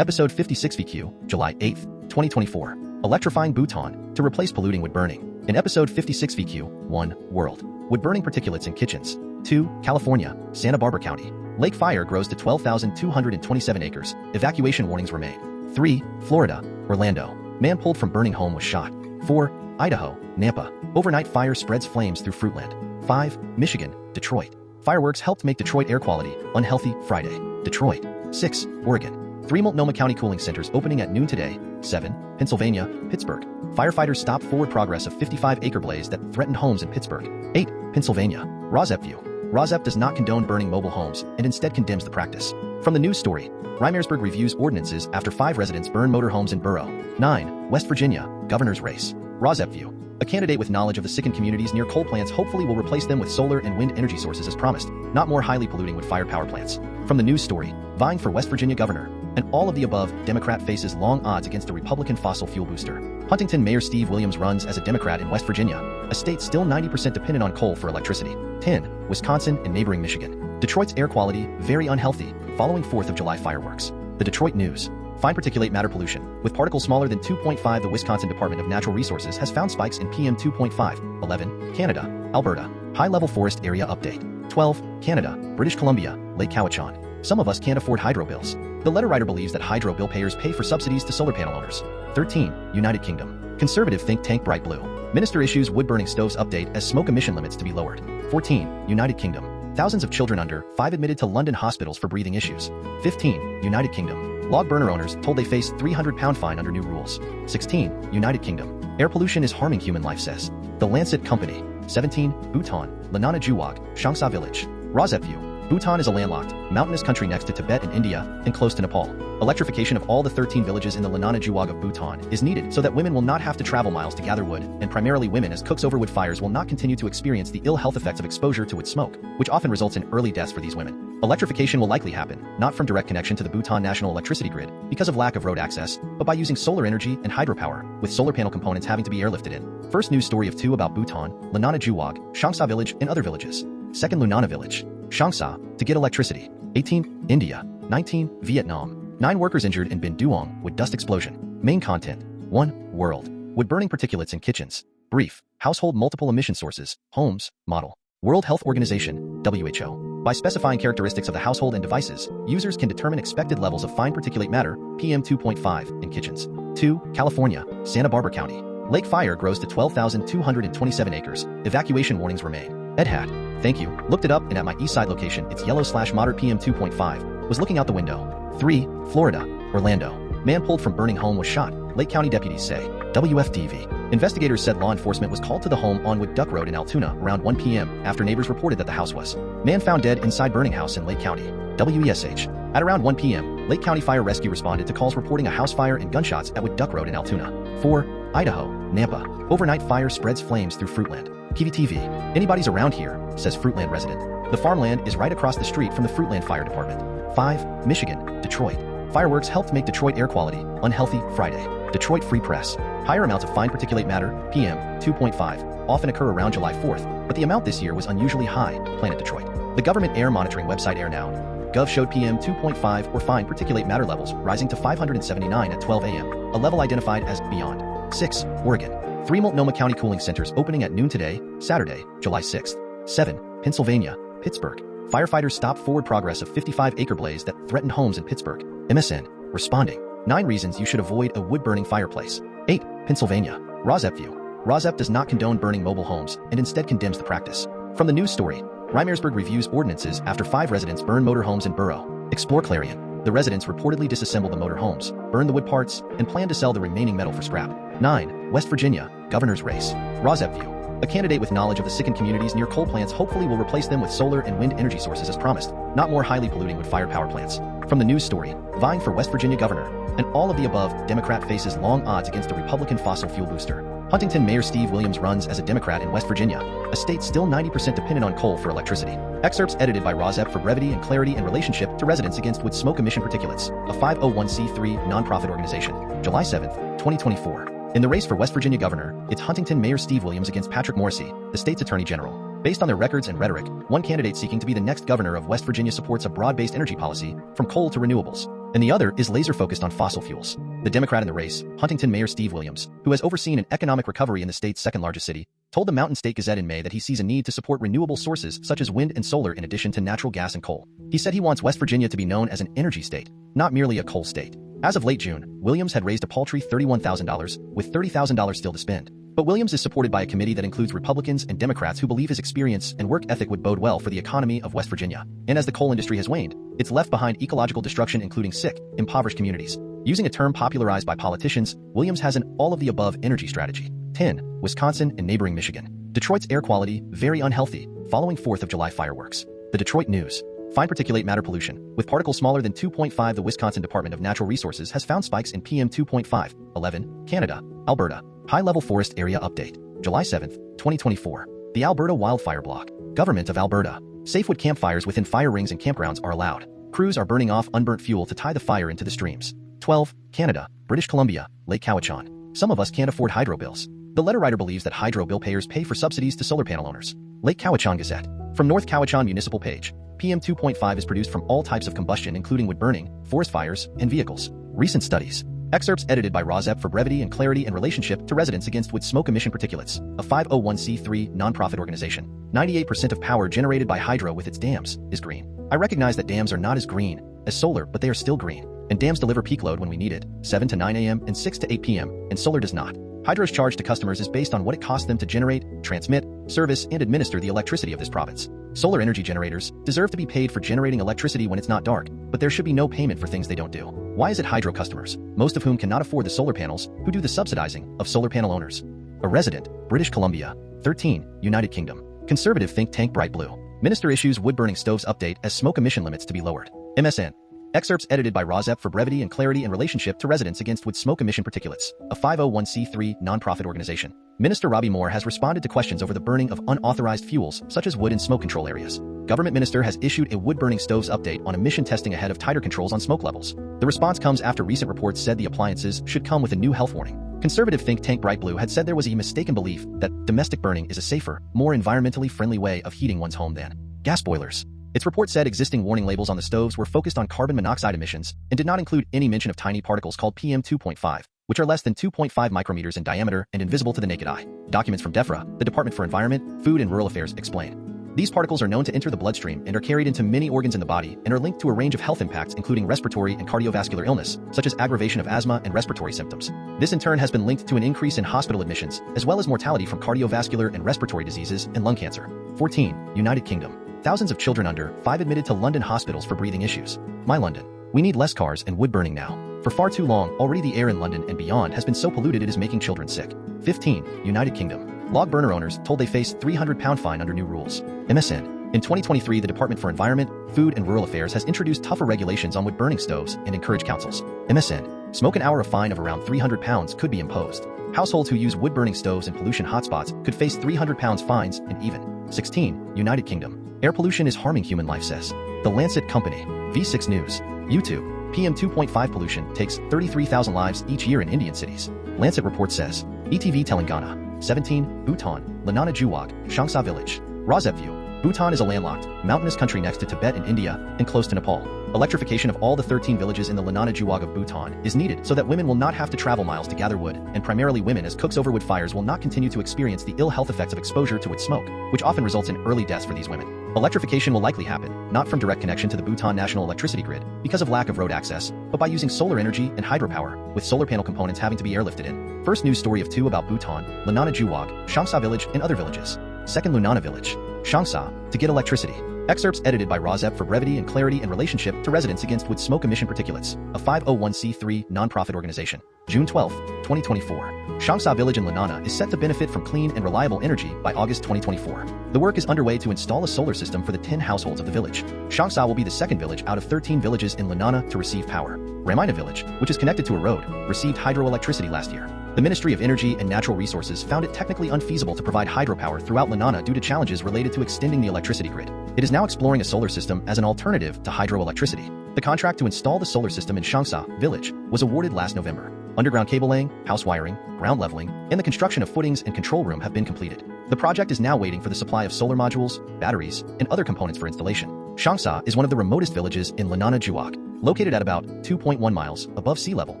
Episode 56 VQ, July 8, 2024. Electrifying Bhutan, to replace polluting wood burning. In Episode 56 VQ, 1. World. Wood burning particulates in kitchens. 2. California, Santa Barbara County. Lake fire grows to 12,227 acres. Evacuation warnings remain. 3. Florida, Orlando. Man pulled from burning home was shot. 4. Idaho, Nampa. Overnight fire spreads flames through Fruitland. 5. Michigan, Detroit. Fireworks helped make Detroit air quality unhealthy Friday. Detroit. 6. Oregon. 3 Multnomah County cooling centers opening at noon today. 7. Pennsylvania, Pittsburgh. Firefighters stopped forward progress of 55-acre blaze that threatened homes in Pittsburgh. 8. Pennsylvania. RAWSEP View. RAWSEP does not condone burning mobile homes and instead condemns the practice. From the news story, Rimersburg reviews ordinances after 5 residents burn motorhomes in Borough. 9. West Virginia, governor's race. RAWSEP View. A candidate with knowledge of the sickened communities near coal plants hopefully will replace them with solar and wind energy sources as promised, not more highly polluting wood-fired power plants. From the news story, vying for West Virginia governor, and all of the above, Democrat faces long odds against a Republican fossil fuel booster. Huntington Mayor Steve Williams runs as a Democrat in West Virginia, a state still 90% dependent on coal for electricity. 10. Wisconsin and neighboring Michigan. Detroit's air quality, very unhealthy, following 4th of July fireworks. The Detroit News. Fine particulate matter pollution, with particles smaller than 2.5. The Wisconsin Department of Natural Resources has found spikes in PM 2.5. 11. Canada, Alberta. High-level forest area update. 12. Canada, British Columbia, Lake Cowichan. Some of us can't afford hydro bills. The letter writer believes that hydro bill payers pay for subsidies to solar panel owners. 13. United Kingdom. Conservative think tank Bright Blue. Minister issues wood-burning stoves update as smoke emission limits to be lowered. 14. United Kingdom. Thousands of children under 5 admitted to London hospitals for breathing issues. 15. United Kingdom. Log burner owners told they face £300 fine under new rules. 16. United Kingdom. Air pollution is harming human life, says the LANCET company. 17. Bhutan. Lunana Gewog, Shangsa Village. RAWSEP View. Bhutan is a landlocked, mountainous country next to Tibet and India and close to Nepal. Electrification of all the 13 villages in the Lunana Gewog of Bhutan is needed so that women will not have to travel miles to gather wood, and primarily women, as cooks over wood fires will not continue to experience the ill health effects of exposure to wood smoke, which often results in early deaths for these women. Electrification will likely happen, not from direct connection to the Bhutan national electricity grid because of lack of road access, but by using solar energy and hydropower, with solar panel components having to be airlifted in. First news story of 2 about Bhutan, Lunana Gewog, Shangsa Village, and other villages. 2nd Lunana Village. Shangsa, to get electricity. 18. India. 19. Vietnam. 9 workers injured in Binh Duong with dust explosion. Main content. 1. World. Wood burning particulates in kitchens. Brief. Household multiple emission sources. Homes. Model. World Health Organization, WHO. By specifying characteristics of the household and devices, users can determine expected levels of fine particulate matter, PM 2.5, in kitchens. 2. California, Santa Barbara County. Lake fire grows to 12,227 acres. Evacuation warnings remain. EdHat. Thank you. Looked it up, and at my east side location, it's yellow/moderate PM 2.5. Was looking out the window. 3. Florida, Orlando. Man pulled from burning home was shot, Lake County deputies say. WFDV. Investigators said law enforcement was called to the home on Wood Duck Road in Altoona around 1 p.m. after neighbors reported that the house was. Man found dead inside burning house in Lake County. WESH. At around 1 p.m., Lake County Fire Rescue responded to calls reporting a house fire and gunshots at Wood Duck Road in Altoona. 4. Idaho, Nampa. Overnight fire spreads flames through Fruitland. KVTV. Anybody's around here, says Fruitland resident. The farmland is right across the street from the Fruitland Fire Department. 5. Michigan, Detroit. Fireworks helped make Detroit air quality unhealthy Friday. Detroit Free Press. Higher amounts of fine particulate matter, PM 2.5, often occur around July 4th, but the amount this year was unusually high, Planet Detroit. The government air monitoring website AirNow.gov showed PM 2.5 or fine particulate matter levels rising to 579 at 12 a.m., a level identified as beyond. 6. Oregon. 3 Multnomah County cooling centers opening at noon today, Saturday, July 6th. 7. Pennsylvania, Pittsburgh. Firefighters stopped forward progress of 55-acre blaze that threatened homes in Pittsburgh. MSN. Responding. 9 reasons you should avoid a wood-burning fireplace. 8. Pennsylvania. RAWSEP View. RAWSEP does not condone burning mobile homes and instead condemns the practice. From the news story, Rimersburg reviews ordinances after 5 residents burn motorhomes in Borough. Explore Clarion. The residents reportedly disassembled the motorhomes, burned the wood parts, and plan to sell the remaining metal for scrap. 9. West Virginia, governor's race. RAWSEP View. A candidate with knowledge of the sickened communities near coal plants hopefully will replace them with solar and wind energy sources as promised, not more highly polluting wood-fired power plants. From the news story, vying for West Virginia governor, and all of the above, Democrat faces long odds against a Republican fossil fuel booster. Huntington Mayor Steve Williams runs as a Democrat in West Virginia, a state still 90% dependent on coal for electricity. Excerpts edited by RAWSEP for brevity and clarity in relationship to residents against wood smoke emission particulates, a 501c3 nonprofit organization. July 7, 2024. In the race for West Virginia governor, it's Huntington Mayor Steve Williams against Patrick Morrisey, the state's attorney general. Based on their records and rhetoric, one candidate seeking to be the next governor of West Virginia supports a broad-based energy policy, from coal to renewables. and the other is laser-focused on fossil fuels. The Democrat in the race, Huntington Mayor Steve Williams, who has overseen an economic recovery in the state's second-largest city, told the Mountain State Gazette in May that he sees a need to support renewable sources such as wind and solar in addition to natural gas and coal. He said he wants West Virginia to be known as an energy state, not merely a coal state. As of late June, Williams had raised a paltry $31,000, with $30,000 still to spend. But Williams is supported by a committee that includes Republicans and Democrats who believe his experience and work ethic would bode well for the economy of West Virginia. And as the coal industry has waned, it's left behind ecological destruction including sick, impoverished communities. Using a term popularized by politicians, Williams has an all-of-the-above energy strategy. 10. Wisconsin and neighboring Michigan. Detroit's air quality, very unhealthy, following 4th of July fireworks. The Detroit News. Fine particulate matter pollution, with particles smaller than 2.5. The Wisconsin Department of Natural Resources has found spikes in PM 2.5. 11. Canada. Alberta. High-level forest area update. July 7, 2024. The Alberta Wildfire Block. Government of Alberta. Safe wood campfires within fire rings and campgrounds are allowed. Crews are burning off unburnt fuel to tie the fire into the streams. 12. Canada. British Columbia. Lake Cowichan. Some of us can't afford hydro bills. The letter writer believes that hydro bill payers pay for subsidies to solar panel owners. Lake Cowichan Gazette. From North Cowichan Municipal Page. PM 2.5 is produced from all types of combustion including wood burning, forest fires, and vehicles. Recent studies. Excerpts edited by RAWSEP for brevity and clarity in relationship to Residents Against Wood Smoke Emission Particulates, a 501c3 nonprofit organization. 98% of power generated by hydro with its dams is green. I recognize that dams are not as green as solar, but they are still green. And dams deliver peak load when we need it, 7 to 9 a.m. and 6 to 8 p.m., and solar does not. Hydro's charge to customers is based on what it costs them to generate, transmit, service, and administer the electricity of this province. Solar energy generators deserve to be paid for generating electricity when it's not dark, but there should be no payment for things they don't do. Why is it hydro customers, most of whom cannot afford the solar panels, who do the subsidizing of solar panel owners? A resident, British Columbia. 13. United Kingdom. Conservative think tank Bright Blue. Minister issues wood-burning stoves update as smoke emission limits to be lowered. MSN. Excerpts edited by RAWSEP for brevity and clarity in relationship to Residents Against Wood Smoke Emission Particulates, a 501c3 nonprofit organization. Minister Robbie Moore has responded to questions over the burning of unauthorized fuels such as wood in smoke control areas. Government minister has issued a wood-burning stoves update on emission testing ahead of tighter controls on smoke levels. The response comes after recent reports said the appliances should come with a new health warning. Conservative think tank Bright Blue had said there was a mistaken belief that domestic burning is a safer, more environmentally friendly way of heating one's home than gas boilers. Its report said existing warning labels on the stoves were focused on carbon monoxide emissions and did not include any mention of tiny particles called PM 2.5, which are less than 2.5 micrometers in diameter and invisible to the naked eye. Documents from DEFRA, the Department for Environment, Food and Rural Affairs, explain. These particles are known to enter the bloodstream and are carried into many organs in the body and are linked to a range of health impacts including respiratory and cardiovascular illness, such as aggravation of asthma and respiratory symptoms. This in turn has been linked to an increase in hospital admissions, as well as mortality from cardiovascular and respiratory diseases and lung cancer. 14. United Kingdom. Thousands of children under 5 admitted to London hospitals for breathing issues. My London. We need less cars and wood burning now. For far too long, already the air in London and beyond has been so polluted it is making children sick. 15. United Kingdom. Log burner owners told they face £300 fine under new rules. MSN. In 2023, the Department for Environment, Food and Rural Affairs has introduced tougher regulations on wood burning stoves and encourage councils. MSN. Smoke an hour, a fine of around £300 could be imposed. Households who use wood burning stoves in pollution hotspots could face £300 fines and even. 16. United Kingdom. Air pollution is harming human life, says the Lancet Company. V6 News. YouTube. PM 2.5 pollution takes 33,000 lives each year in Indian cities. Lancet report says. ETV Telangana. 17. Bhutan. Lunana Gewog, Shangsa Village. RAWSEP View. Bhutan is a landlocked, mountainous country next to Tibet and India and close to Nepal. Electrification of all the 13 villages in the Lunana Gewog of Bhutan is needed so that women will not have to travel miles to gather wood, and primarily women as cooks over wood fires will not continue to experience the ill health effects of exposure to wood smoke, which often results in early deaths for these women. Electrification will likely happen, not from direct connection to the Bhutan national electricity grid, because of lack of road access, but by using solar energy and hydropower, with solar panel components having to be airlifted in. First news story of 2 about Bhutan, Lunana Gewog, Shangsa Village, and other villages. Second, Lunana Village. Shangsa, to get electricity. Excerpts edited by RAWSEP for brevity and clarity in relationship to Residents Against Wood Smoke Emission Particulates, a 501c3 nonprofit organization. June 12, 2024. Shangsa Village in Lunana is set to benefit from clean and reliable energy by August 2024. The work is underway to install a solar system for the 10 households of the village. Shangsa will be the second village out of 13 villages in Lunana to receive power. Ramayana Village, which is connected to a road, received hydroelectricity last year. The Ministry of Energy and Natural Resources found it technically unfeasible to provide hydropower throughout Lunana due to challenges related to extending the electricity grid. It is now exploring a solar system as an alternative to hydroelectricity. The contract to install the solar system in Shangsa Village was awarded last November. Underground cable laying, house wiring, ground leveling, and the construction of footings and control room have been completed. The project is now waiting for the supply of solar modules, batteries, and other components for installation. Shangsa is one of the remotest villages in Lunana Gewog. Located at about 2.1 miles above sea level,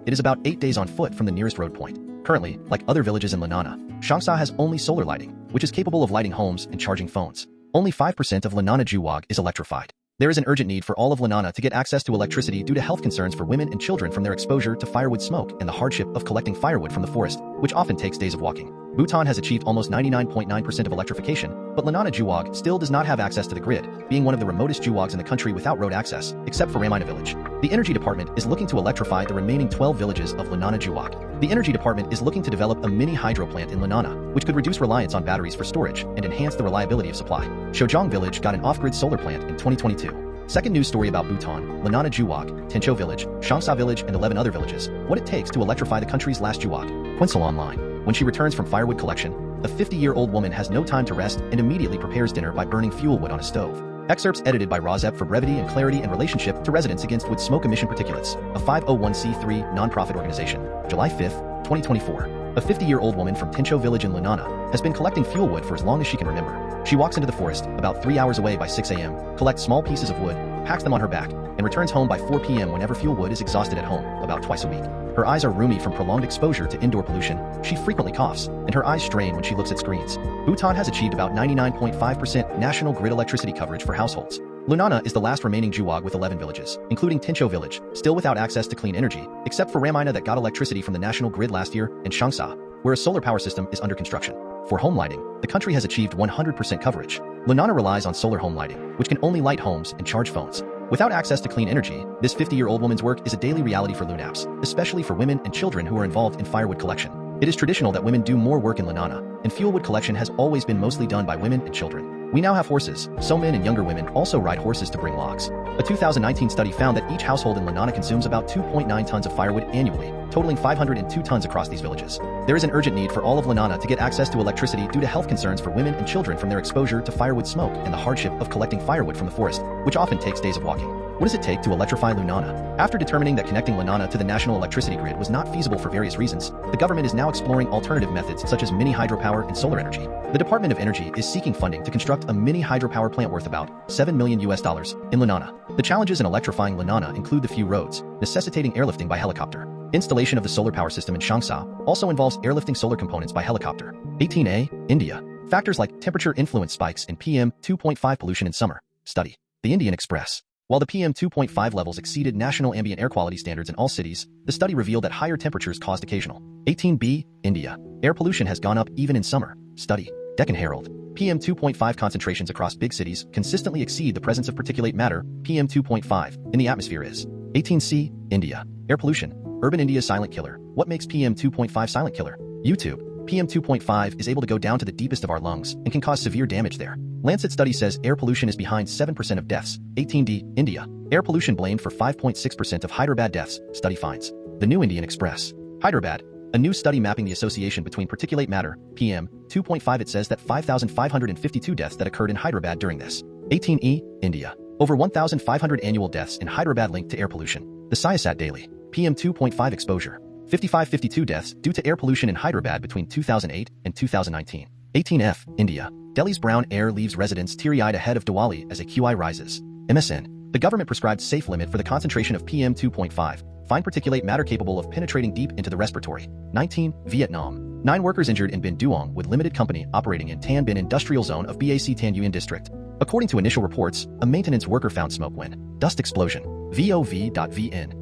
it is about 8 days on foot from the nearest road point. Currently, like other villages in Lunana, Shangsa has only solar lighting, which is capable of lighting homes and charging phones. Only 5% of Lunana Gewog is electrified. There is an urgent need for all of Lunana to get access to electricity due to health concerns for women and children from their exposure to firewood smoke and the hardship of collecting firewood from the forest, which often takes days of walking. Bhutan has achieved almost 99.9% of electrification, but Lunana Gewog still does not have access to the grid, being one of the remotest Gewogs in the country without road access, except for Multnomah Village. The Energy Department is looking to electrify the remaining 12 villages of Lunana Gewog. The Energy Department is looking to develop a mini hydro plant in Lunana, which could reduce reliance on batteries for storage and enhance the reliability of supply. Shojong Village got an off-grid solar plant in 2022. Second news story about Bhutan, Lunana Gewog, Tincho Village, Shangsa Village, and 11 other villages. What it takes to electrify the country's last Gewog. Quinsel Online. When she returns from firewood collection, a 50-year-old woman has no time to rest and immediately prepares dinner by burning fuel wood on a stove. Excerpts edited by RAWSEP for brevity and clarity in relationship to Residents Against Wood Smoke Emission Particulates, a 501c3 nonprofit organization. July 5, 2024. A 50-year-old woman from Tincho Village in Lunana has been collecting fuel wood for as long as she can remember. She walks into the forest, about 3 hours away by 6 a.m., collects small pieces of wood, packs them on her back, and returns home by 4 p.m. whenever fuel wood is exhausted at home, about twice a week. Her eyes are rheumy from prolonged exposure to indoor pollution, she frequently coughs, and her eyes strain when she looks at screens. Bhutan has achieved about 99.5% national grid electricity coverage for households. Lunana is the last remaining Gewog with 11 villages, including Tincho Village, still without access to clean energy, except for Ramina that got electricity from the national grid last year, and Shangsa, where a solar power system is under construction. For home lighting, the country has achieved 100% coverage. Lunana relies on solar home lighting, which can only light homes and charge phones. Without access to clean energy, this 50-year-old woman's work is a daily reality for Lunaps, especially for women and children who are involved in firewood collection. It is traditional that women do more work in Lunana, and fuel wood collection has always been mostly done by women and children. We now have horses, so men and younger women also ride horses to bring logs. A 2019 study found that each household in Lunana consumes about 2.9 tons of firewood annually, totaling 502 tons across these villages. There is an urgent need for all of Lunana to get access to electricity due to health concerns for women and children from their exposure to firewood smoke and the hardship of collecting firewood from the forest, which often takes days of walking. What does it take to electrify Lunana? After determining that connecting Lunana to the national electricity grid was not feasible for various reasons, the government is now exploring alternative methods such as mini hydropower and solar energy. The Department of Energy is seeking funding to construct a mini hydropower plant worth about $7 million in Lunana. The challenges in electrifying Lunana include the few roads, necessitating airlifting by helicopter. Installation of the solar power system in Shangsa also involves airlifting solar components by helicopter. 18A, India. Factors like temperature influence spikes in PM 2.5 pollution in summer. Study. The Indian Express. While the PM 2.5 levels exceeded national ambient air quality standards in all cities, the study revealed that higher temperatures caused occasional. 18B, India. Air pollution has gone up even in summer. Study. Deccan Herald. PM 2.5 concentrations across big cities consistently exceed the presence of particulate matter, PM 2.5, in the atmosphere is. 18C, India. Air pollution. Urban India's silent killer. What makes PM 2.5 silent killer? YouTube. PM 2.5 is able to go down to the deepest of our lungs and can cause severe damage there. LANCET study says air pollution is behind 7% of deaths. 18D, India. Air pollution blamed for 5.6% of Hyderabad deaths, study finds. The New Indian Express. Hyderabad. A new study mapping the association between particulate matter, PM 2.5. It says that 5,552 deaths that occurred in Hyderabad during this. 18E, India. Over 1,500 annual deaths in Hyderabad linked to air pollution. The Siasat Daily. PM 2.5 exposure. 52 deaths due to air pollution in Hyderabad between 2008 and 2019. 18F, India. Delhi's brown air leaves residents teary-eyed ahead of Diwali as AQI rises. MSN. The government prescribed safe limit for the concentration of PM 2.5, fine particulate matter capable of penetrating deep into the respiratory. 19, Vietnam. 9 workers injured in Binh Duong with limited company operating in Tan Binh industrial zone of BAC Tan Nguyen district. According to initial reports, a maintenance worker found smoke when dust explosion. VOV.VN.